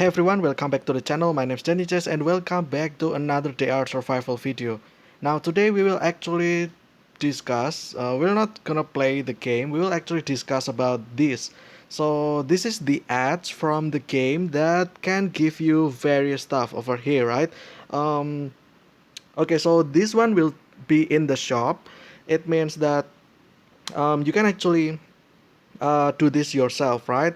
Hey everyone, welcome back to the channel. My name is Danny Chess and welcome back to another DR survival video. Now today we will actually discuss, we're not gonna play the game, we will actually discuss about this. So this is the ads from the game that can give you various stuff over here, right? Um, okay, so this one will be in the shop. It means that you can actually do this yourself, right?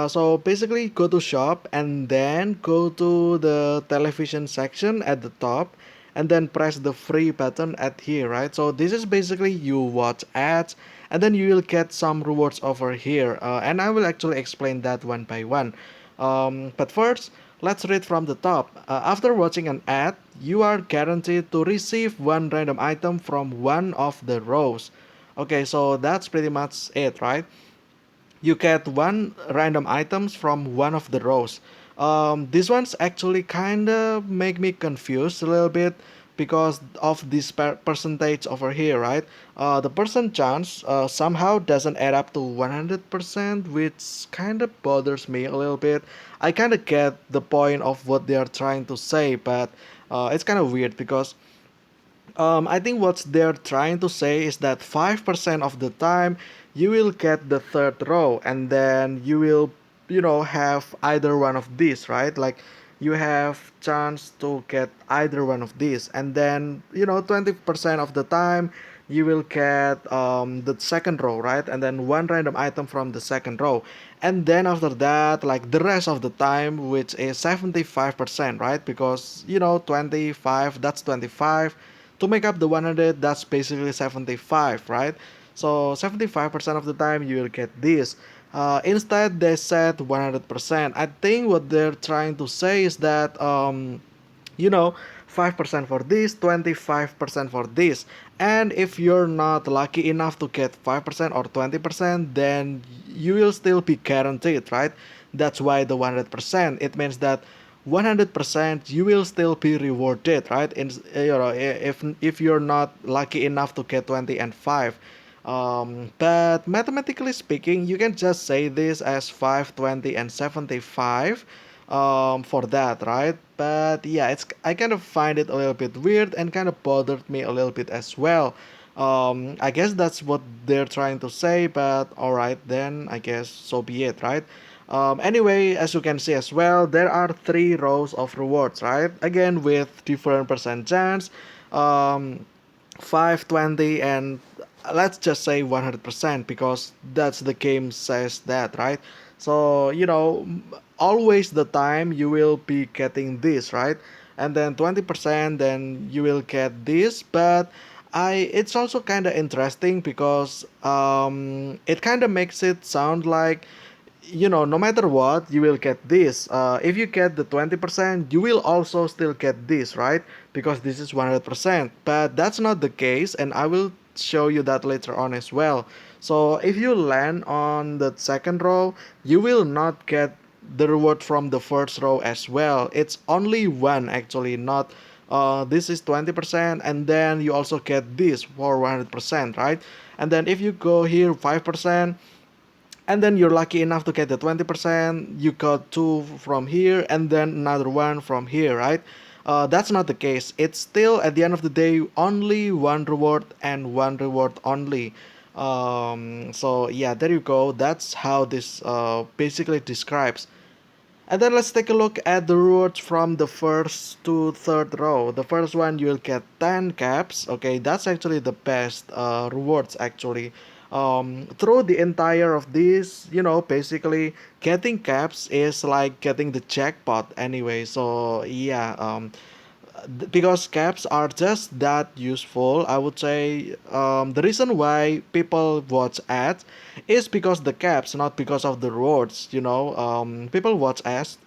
So basically, go to shop and then go to the television section at the top, and then press the free button at here, right? So this is basically you watch ads, and then you will get some rewards over here, and I will actually explain that one by one. But first, let's read from the top. After watching an ad, you are guaranteed to receive one random item from one of the rows. Okay, so that's pretty much it, right? You get one random items from one of the rows. These ones actually kind of make me confused a little bit because of this percentage over here, right? The percent chance somehow doesn't add up to 100%, which kind of bothers me a little bit. I kind of get the point of what they are trying to say, but it's kind of weird because I think what they're trying to say is that 5% of the time you will get the third row, and then you will, have either one of these, right? Like you have chance to get either one of these, and then 20% of the time you will get the second row, right? And then one random item from the second row, and then after that, like the rest of the time, which is 75%, right? Because 25, that's 25 to make up the 100, that's basically 75, right? So 75% of the time you will get this. Instead they said 100%. I think what they're trying to say is that you know 5% for this, 25% for this, and if you're not lucky enough to get 5% or 20%, then you will still be guaranteed, right? That's why the 100%, it means that 100% you will still be rewarded, right? If you're not lucky enough to get 20 and 5. But mathematically speaking, you can just say this as 5, 20, and 75 for that, right? But yeah, it's I kind of find it a little bit weird and kind of bothered me a little bit as well. I guess that's what they're trying to say, but alright, then I guess so be it, right? Anyway, as you can see as well, there are three rows of rewards, right? Again, with different percent chance, um, 5, 20, and let's just say 100% because that's the game says that, right? So, always the time you will be getting this, right? And then 20%, then you will get this, but it's also kind of interesting because it kind of makes it sound like no matter what, you will get this. If you get the 20%, you will also still get this, right? Because this is 100%. But that's not the case, and I will show you that later on as well. So if you land on the second row, you will not get the reward from the first row as well. It's only one actually, not this is 20%, and then you also get this for 100%, right? And then if you go here 5%, and then you're lucky enough to get the 20%, you got two from here and then another one from here, right? That's not the case. It's still at the end of the day only one reward and one reward only. So yeah, there you go. That's how this basically describes. And then let's take a look at the rewards from the first to third row. The first one, you'll get 10 caps. Okay, that's actually the best rewards actually. Through the entire of this, basically getting caps is like getting the jackpot anyway. So yeah, because caps are just that useful, I would say. The reason why people watch ads is because the caps, not because of the rewards. People watch ads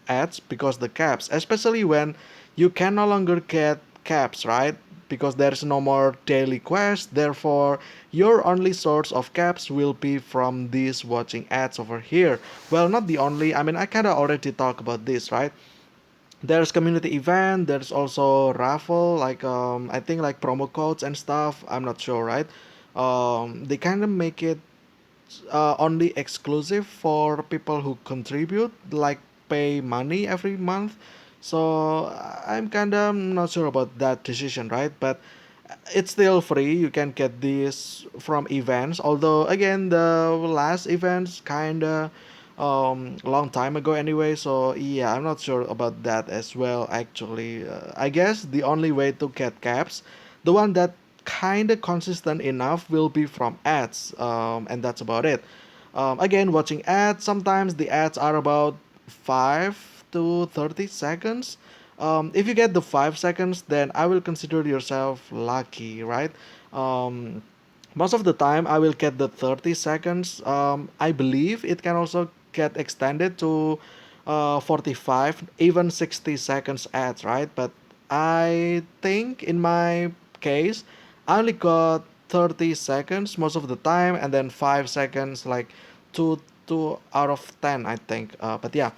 because the caps, especially when you can no longer get caps, right? Because there's no more daily quest, therefore your only source of caps will be from these watching ads over here. Well, not the only, I mean, I kind of already talked about this, right? There's community event, there's also raffle, like I think like promo codes and stuff, I'm not sure, right? They kind of make it only exclusive for people who contribute, like pay money every month. So I'm kind of not sure about that decision, right? But it's still free. You can get this from events. Although again, the last events kinda long time ago anyway. So yeah, I'm not sure about that as well. Actually, I guess the only way to get caps, the one that kinda consistent enough, will be from ads. And that's about it. Again, watching ads. Sometimes the ads are about 5 to 30 seconds. If you get the 5 seconds, then I will consider yourself lucky, right? Um, Most of the time, I will get the 30 seconds. I believe it can also get extended to 45, even 60 seconds ads, right? But I think in my case, I only got 30 seconds most of the time, and then 5 seconds, like two out of 10, I think. But yeah,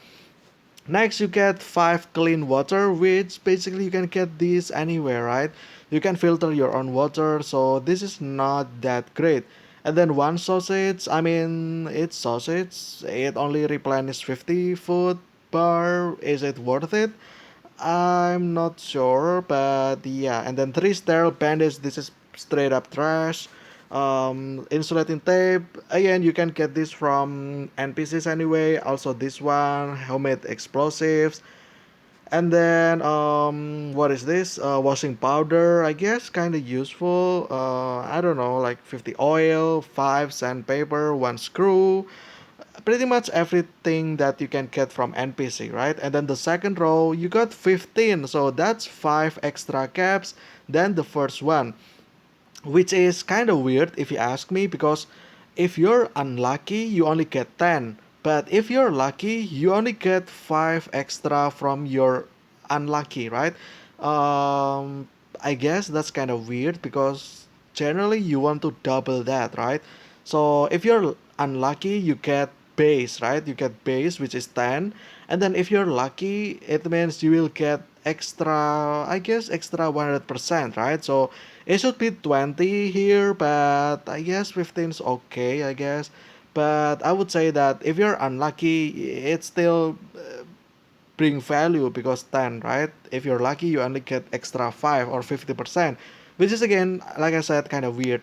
next, you get 5 clean water, which basically you can get this anywhere, right? You can filter your own water, so this is not that great. And then one sausage, I mean, it's sausage. It only replenishes 50 food per. Is it worth it? I'm not sure, but yeah. And then 3 sterile bandage. This is straight up trash. Insulating tape. Again, you can get this from NPCs anyway. Also, this one, homemade explosives. And then what is this? Washing powder. I guess kind of useful. I don't know, like 50 oil, 5 sandpaper, 1 screw, pretty much everything that you can get from NPC, right? And then the second row, you got 15, so that's 5 extra caps than the first one, which is kind of weird if you ask me, because if you're unlucky, you only get 10, but if you're lucky, you only get 5 extra from your unlucky, right? um I guess that's kind of weird, because generally you want to double that, right? So if you're unlucky, you get base, right? You get base, which is 10, and then if you're lucky, it means you will get extra, I guess, extra 100%, right? So it should be 20 here, but I guess 15 is okay, I guess. But I would say that if you're unlucky, it still bring value, because 10, right? If you're lucky, you only get extra 5 or 50%, which is again, like I said, kind of weird.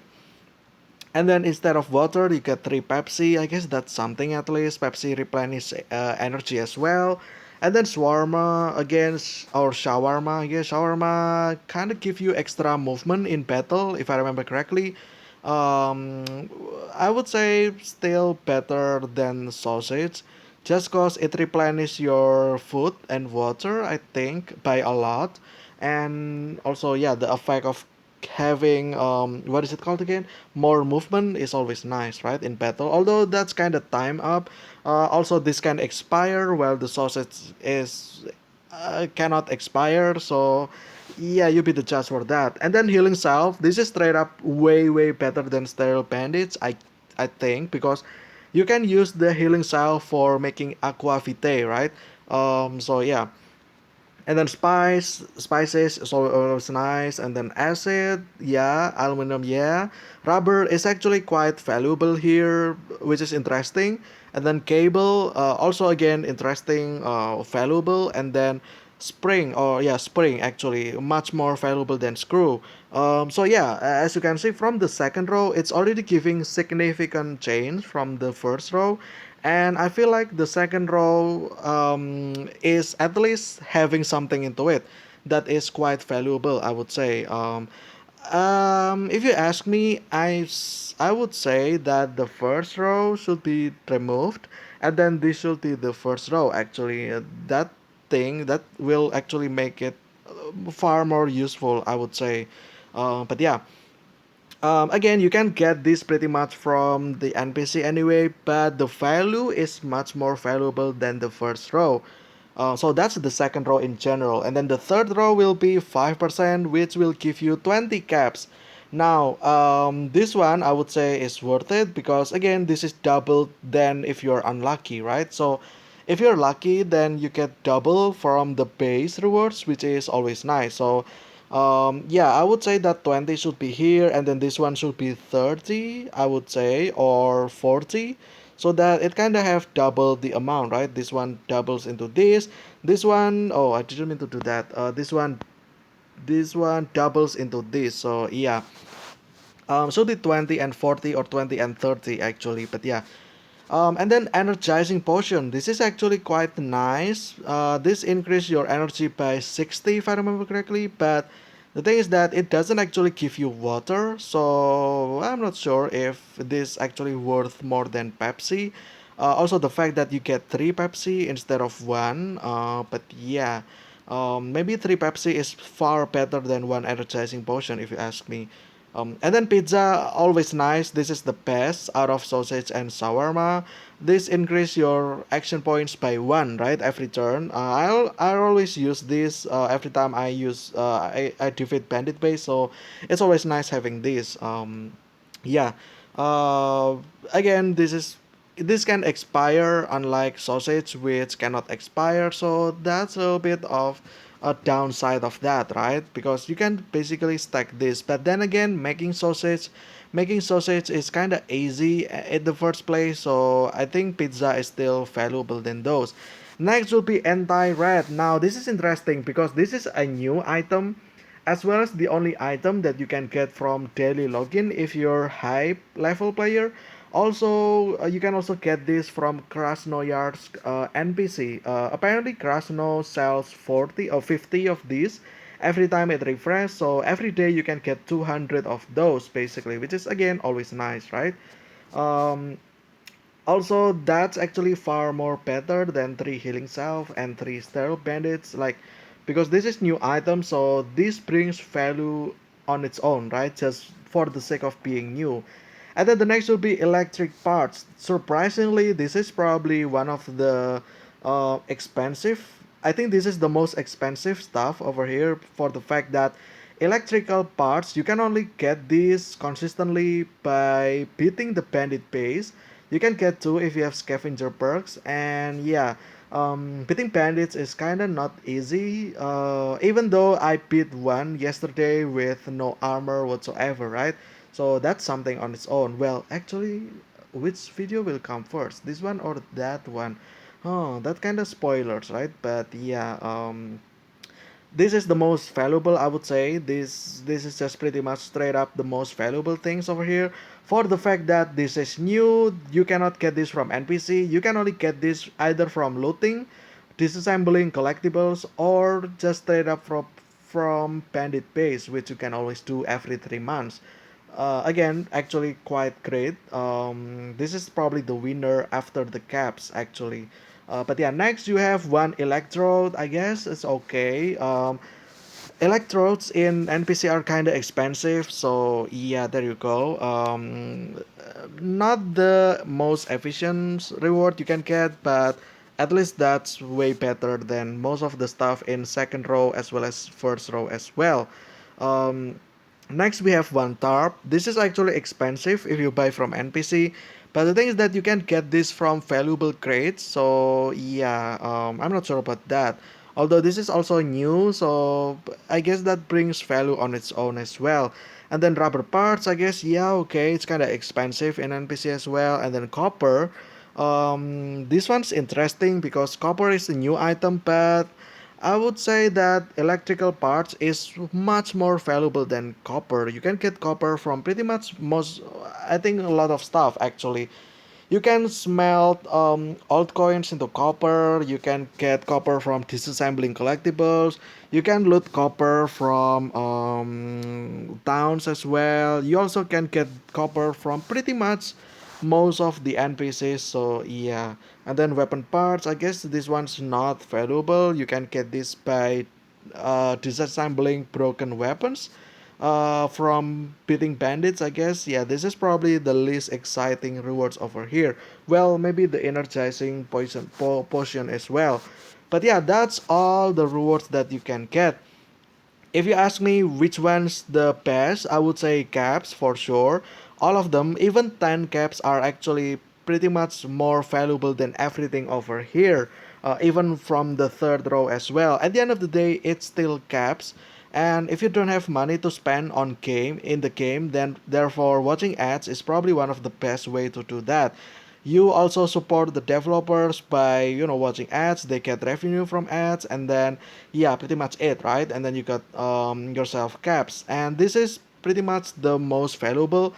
And then instead of water, you get 3 Pepsi. I guess that's something at least. Pepsi replenish energy as well. And then shawarma again, or shawarma. I guess shawarma kind of give you extra movement in battle, if I remember correctly. Um, I would say still better than sausage, just cause it replenish your food and water, I think, by a lot. And also, yeah, the effect of having what is it called again, more movement is always nice, right, in battle, although that's kind of time up. Also, this can expire, while the sausage is cannot expire, so yeah, you be the judge for that. And then healing salve, this is straight up way better than sterile bandage, I think, because you can use the healing salve for making aqua vitae, right? So yeah. And then spices is always nice. And then acid, yeah. Aluminum, yeah. Rubber is actually quite valuable here, which is interesting. And then cable, also again interesting, valuable. And then spring, or yeah, spring actually much more valuable than screw. So yeah, as you can see from the second row, it's already giving significant change from the first row, and I feel like the second row is at least having something into it that is quite valuable, I would say. If you ask me, I would say that the first row should be removed, and then this should be the first row. Actually, that thing that will actually make it far more useful, I would say. But yeah, again, you can get this pretty much from the NPC anyway, but the value is much more valuable than the first row. So that's the second row in general. And then the third row will be 5%, which will give you 20 caps. Now, this one I would say is worth it, because again, this is double than if you're unlucky, right? So if you're lucky, then you get double from the base rewards, which is always nice. So yeah, I would say that 20 should be here, and then this one should be 30, I would say, or 40. so that it kind of have double the amount, right? This one doubles into this one, oh, I didn't mean to do that. This one doubles into this, so yeah. So the 20 and 40 or 20 and 30 actually, but yeah. And then energizing potion. This is actually quite nice. This increase your energy by 60 if I remember correctly, but the thing is that it doesn't actually give you water, so I'm not sure if this actually worth more than Pepsi. Also the fact that you get 3 Pepsi instead of 1, but yeah. Maybe 3 Pepsi is far better than 1 energizing potion if you ask me. And then pizza, always nice. This is the best out of sausage and shawarma. This increase your action points by 1, right? Every turn. I always use this every time I defeat bandit base. So it's always nice having this. Yeah. Uh, Again, this can expire unlike sausage which cannot expire, so that's a bit of a downside of that, right? Because you can basically stack this, but then again, making sausage is kind of easy in the first place, so I think pizza is still valuable than those. Next will be anti-red. Now this is interesting because this is a new item, as well as the only item that you can get from daily login if you're high level player. Also, you can also get this from Krasnoyarsk NPC. Apparently, Krasno sells 40 or 50 of these every time it refreshes. So every day you can get 200 of those basically, which is again always nice, right? Um, Also, that's actually far more better than 3 healing self and 3 sterile bandits, like, because this is new item, so this brings value on its own, right? Just for the sake of being new. And then the next will be electric parts. Surprisingly, this is probably one of the expensive. I think this is the most expensive stuff over here for the fact that electrical parts, you can only get these consistently by beating the bandit base. You can get two if you have scavenger perks, and yeah, beating bandits is kind of not easy. Even though I beat one yesterday with no armor whatsoever, right? So that's something on its own. Well, actually, which video will come first? This one or that one? Oh, that kind of spoilers, right? But yeah, this is the most valuable, I would say. This is just pretty much straight up the most valuable things over here, for the fact that this is new. You cannot get this from NPC. You can only get this either from looting, disassembling collectibles, or just straight up from bandit base, which you can always do every 3 months. Again, actually quite great. This is probably the winner after the caps, actually. But yeah, next you have one electrode. I guess it's okay. Electrodes in NPC are kind of expensive, so yeah, there you go. Not the most efficient reward you can get, but at least that's way better than most of the stuff in second row as well as first row as well. Um, Next, we have one tarp. This is actually expensive if you buy from NPC, but the thing is that you can get this from valuable crates. So yeah, I'm not sure about that. Although this is also new, so I guess that brings value on its own as well. And then rubber parts, I guess, yeah, okay, it's kind of expensive in NPC as well. And then copper. This one's interesting because copper is a new item, but I would say that electrical parts is much more valuable than copper. You can get copper from pretty much most, I think a lot of stuff actually. You can smelt altcoins into copper. You can get copper from disassembling collectibles. You can loot copper from towns as well. You also can get copper from pretty much most of the NPCs. So yeah, and then weapon parts. I guess this one's not valuable. You can get this by disassembling broken weapons from beating bandits, I guess. Yeah, this is probably the least exciting rewards over here. Well, maybe the energizing potion as well. But yeah, that's all the rewards that you can get. If you ask me which one's the best, I would say caps for sure. All of them, even 10 caps, are actually pretty much more valuable than everything over here. Even from the third row as well. At the end of the day, it's still caps. And if you don't have money to spend on game in the game, then therefore watching ads is probably one of the best way to do that. You also support the developers by watching ads. They get revenue from ads, and then yeah, pretty much it, right? And then you got yourself caps, and this is pretty much the most valuable.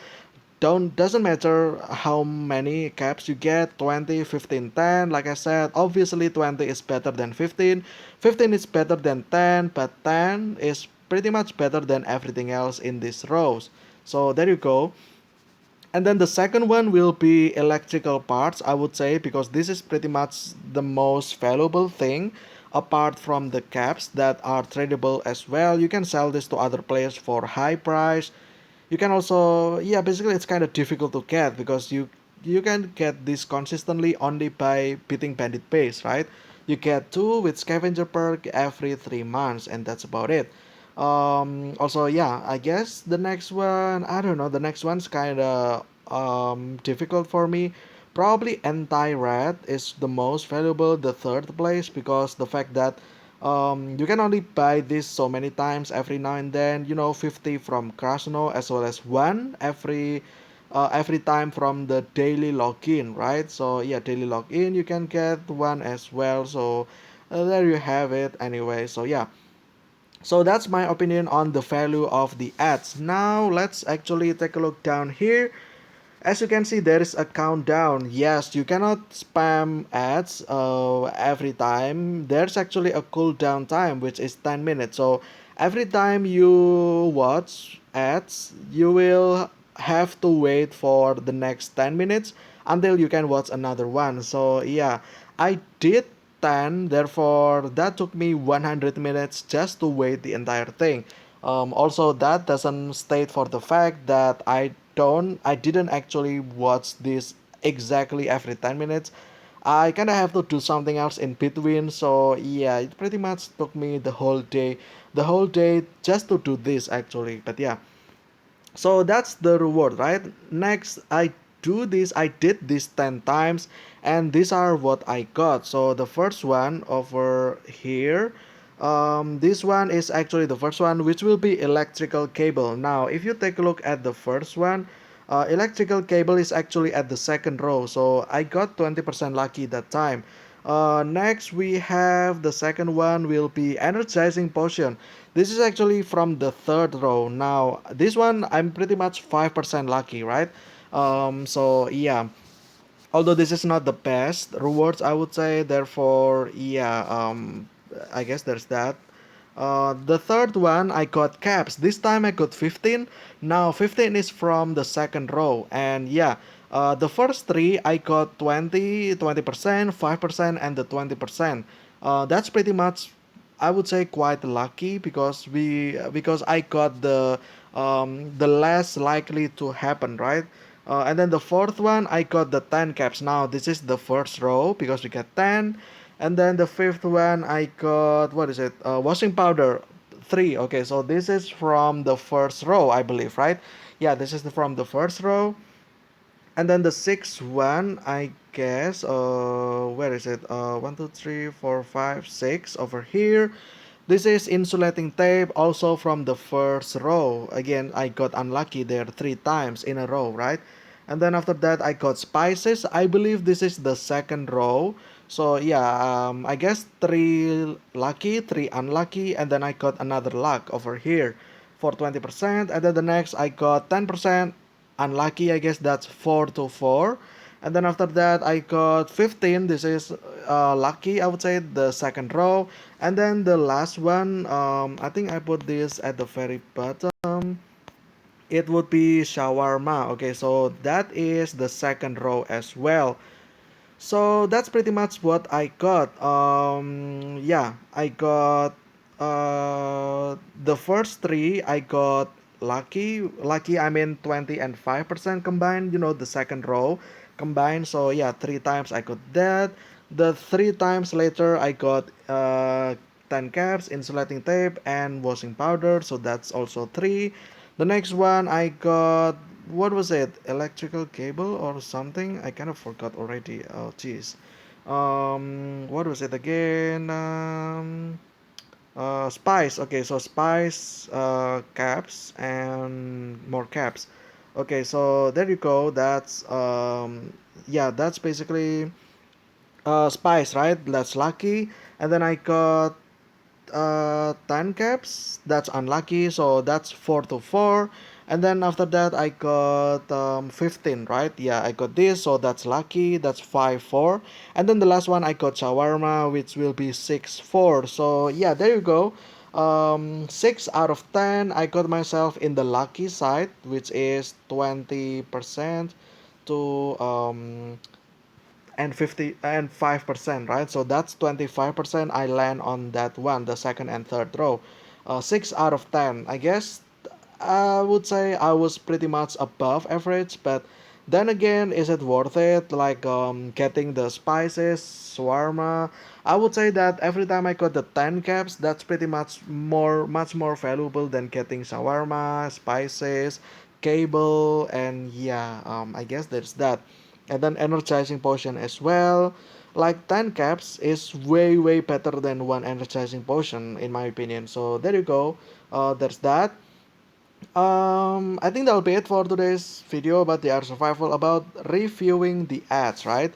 Don't Doesn't matter how many caps you get, 20, 15, 10. Like I said, obviously 20 is better than 15, 15 is better than 10, but 10 is pretty much better than everything else in these rows. So there you go. And then the second one will be electrical parts, I would say, because this is pretty much the most valuable thing apart from the caps that are tradable as well. You can sell this to other players for high price. You can also, yeah, basically it's kind of difficult to get because you can get this consistently only by beating bandit base, right? You get two with scavenger perk every 3 months, and that's about it. Also, yeah, I guess the next one, I don't know, the next one's kind of difficult for me. Probably anti-red is the most valuable, the third place, because the fact that you can only buy this so many times every now and then, 50 from Krasno as well as one every time from the daily login, right? So yeah, daily login you can get one as well. So there you have it anyway. So yeah, so that's my opinion on the value of the ads. Now let's actually take a look down here. As you can see, there is a countdown. Yes, you cannot spam ads every time. There's actually a cooldown time, which is 10 minutes. So every time you watch ads, you will have to wait for the next 10 minutes until you can watch another one. So yeah, I did 10, therefore that took me 100 minutes just to wait the entire thing. Also, that doesn't state for the fact that I didn't actually watch this exactly every 10 minutes. I kind of have to do something else in between, so yeah, it pretty much took me the whole day just to do this actually. But yeah, so that's the reward, right? Next, I did this 10 times, and these are what I got. So the first one over here, this one is actually the first one, which will be electrical cable. Now if you take a look at the first one, electrical cable is actually at the second row, so I got 20% lucky that time. Next we have the second one will be energizing potion. This is actually from the third row. Now this one I'm pretty much 5% lucky, right? So yeah, although this is not the best rewards, I would say, therefore yeah, I guess there's that. The third one I got caps. This time I got 15. Now 15 is from the second row, and yeah, the first three I got 20%, 5%, and the 20%. That's pretty much, I would say, quite lucky because I got the less likely to happen, right? And then the fourth one I got the 10 caps. Now this is the first row because we get 10. And then the fifth one I got, what is it? Washing powder 3. Okay, so this is from the first row, I believe, right? Yeah, this is from the first row. And then the sixth one, I guess, where is it? 1, 2, 3, 4, 5, 6 over here. This is insulating tape, also from the first row. Again, I got unlucky there 3 times in a row, right? And then after that, I got spices. I believe this is the second row. So yeah, I guess 3 lucky, 3 unlucky, and then I got another luck over here for 20%. And then the next, I got 10% unlucky. I guess that's 4 to 4. And then after that, I got 15. This is lucky, I would say, the second row. And then the last one, I think I put this at the very bottom. It would be shawarma. Okay, so that is the second row as well. So that's pretty much what I got. Yeah, I got the first three. I got lucky. Lucky, I mean 20 and 5% combined. The second row combined. So yeah, 3 times I got that. The 3 times later, I got 10 caps, insulating tape, and washing powder. So that's also three. The next one I got, what was it? Electrical cable or something? I kind of forgot already. Oh, jeez. What was it again? Spice. Okay, so spice, caps, and more caps. Okay, so there you go. That's yeah, that's basically spice, right? That's lucky. And then I got 10 caps, that's unlucky, so that's 4 to 4. And then after that I got 15, right? Yeah, I got this, so that's lucky, that's 5 4. And then the last one I got shawarma, which will be 6 4. So yeah, there you go. 6 out of 10 I got myself in the lucky side, which is 20% to and 50 and 5%, right? So that's 25%. I land on that one, the second and third row. 6 out of 10, I guess. I would say I was pretty much above average, but then again, is it worth it? Like getting the spices, shawarma. I would say that every time I got the 10 caps, that's pretty much more valuable than getting shawarma, spices, cable, and yeah, I guess there's that. And then energizing potion as well. Like 10 caps is way better than one energizing potion in my opinion. So there you go. There's that. I think that'll be it for today's video about the art survival, about reviewing the ads, right?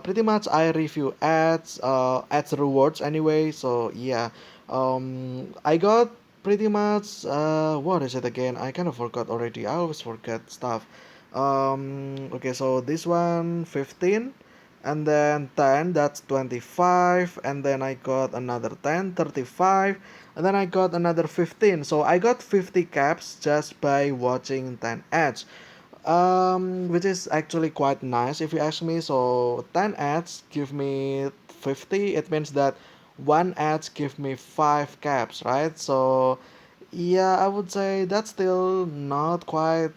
Pretty much I review ads rewards anyway. So yeah, I got pretty much what is it again? I kind of forgot already. I always forget stuff. Okay, so this one 15, and then 10, that's 25, and then I got another 10, 35, and then I got another 15. So I got 50 caps just by watching 10 ads, which is actually quite nice if you ask me. So 10 ads give me 50. It means that one ads give me 5 caps, right? So yeah, I would say that's still not quite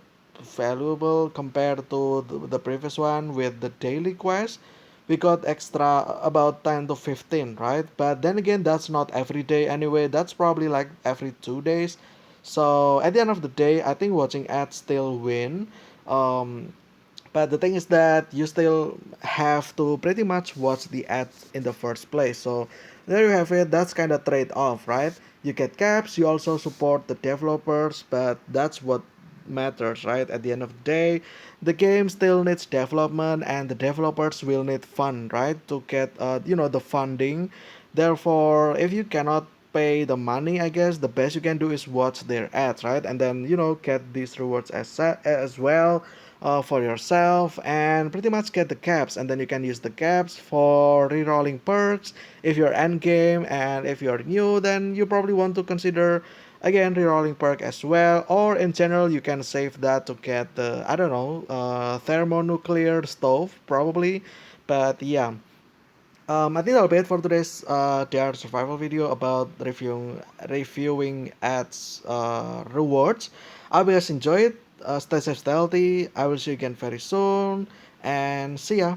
valuable compared to the previous one with the daily quest. We got extra about 10 to 15, right? But then again, that's not every day anyway. That's probably like every 2 days. So at the end of the day, I think watching ads still win. Um, but the thing is that you still have to pretty much watch the ads in the first place. So there you have it. That's kind of trade off, right? You get caps, you also support the developers, but that's what matters, right? At the end of the day, the game still needs development, and the developers will need fund, right, to get the funding. Therefore, if you cannot pay the money, I guess the best you can do is watch their ads, right? And then get these rewards as well for yourself, and pretty much get the caps, and then you can use the caps for rerolling perks if you're end game. And if you're new, then you probably want to consider again rerolling perk as well, or in general you can save that to get the, I don't know, thermonuclear stove probably. But yeah, I think that'll be it for today's DR survival video about reviewing ads rewards. I hope you guys enjoy it. Stay safe, stay healthy. I will see you again very soon, and see ya.